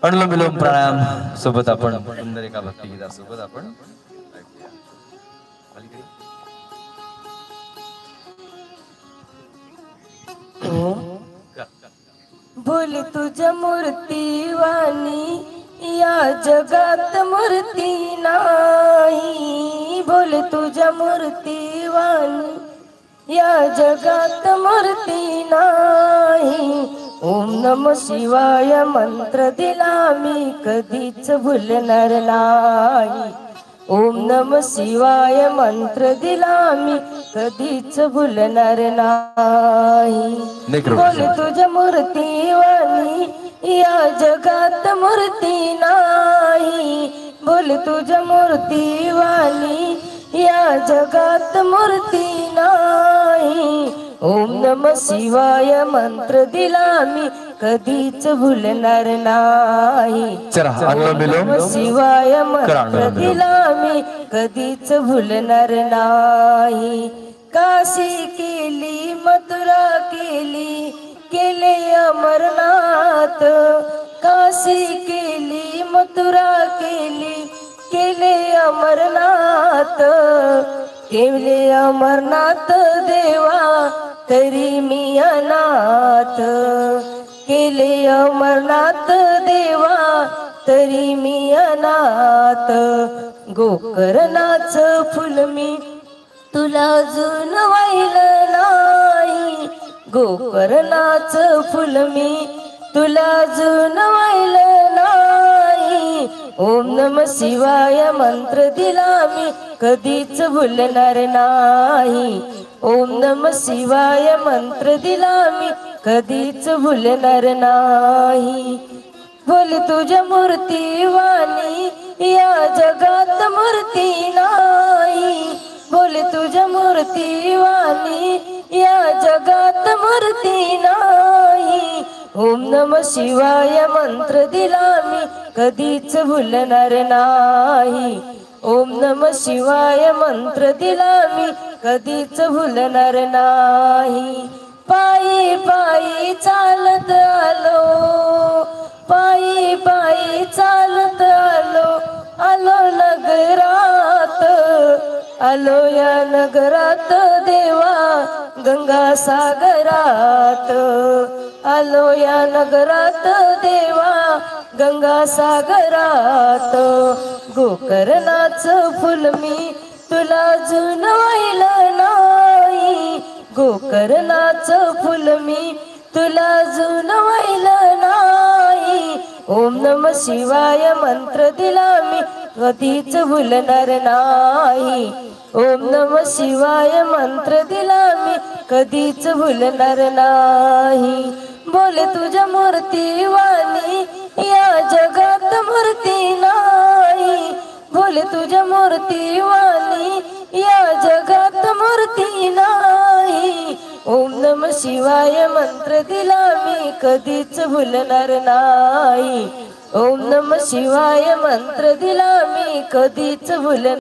अनुलोम विलोम प्राणायाम सोबत आपण सुंदर एका भक्ती गीता सोबत आपण बोल तुझ्या मूर्तीवाणी या जगात मूर्ती नाही। बोल तुझ्या मूर्तीवाणी या जगात मूर्ती नाही। ओम नमः शिवाय मंत्र दिला मी कधीच भुलणार नाही। ओम नमः शिवाय मंत्र दिला मी कधीच भुलणार नाही। बोल तुझ्या मूर्तीवाणी या जगात मूर्ती नाही। बोल तुझ्या मूर्तीवाणी या जगात मूर्ती नाही। ओम नमः शिवाय मंत्र दिला मी कधीच भुलणार नाही। ओम नमः शिवाय मंत्र दिला मी कधीच भुलणार नाही। काशी केली मथुरा केली केले अमरनाथ। काशी केली मथुरा केली केले अमरनाथ। केले अमरनाथ देवा तरी मी अनाथ। केले अमरनाथ देवा तरी मी अनाथ। गोकर्णाच फुल मी तुला अजून वाहिलं नाही। गोकर्णाच फुल मी तुला अजून वाहिलं नाही। ओम नमः शिवाय मंत्र दिला मी कधीच भुलणार नाही। ओम नमः शिवाय मंत्र दिला मी कधीच भुलणार नाही। बोल तुझ्या मूर्तीवाणी या जगात मूर्ती नाही। बोल तुझ्या मूर्तीवाणी या जगात मूर्ती नाही। ओम नमः शिवाय मंत्र दिला मी कधीच भुलणार नाही। ओम नमः शिवाय मंत्र दिला मी कधीच भुलणार नाही। पायी पायी चालत आलो पायी पायी चालत आलो आलो नगरात। आलो या नगरात देवा गंगा सागरात। आलो या नगरात देवा गंगा सागरात। गोकर्णाच फुल मी तुला अजून वाहिलं नाही। गोकर्णाच फुल मी तुला अजून वाहिलं नाही। ओम नमः शिवाय मंत्र दिला मी कधीच भुलणार नाही। ओम नमः शिवाय मंत्र दिला मी कधीच भुलणार नाही। बोल तुझ्या मूर्तीवाणी या जगात मूर्ती नाही। बोल तुझ्या मूर्तीवाणी या जगात मूर्ती नाही। ओम नमः शिवाय मंत्र दिला मी कधीच भुलणार नाही। ओम नमः शिवाय मंत्र दिला मी कधीच भुलणार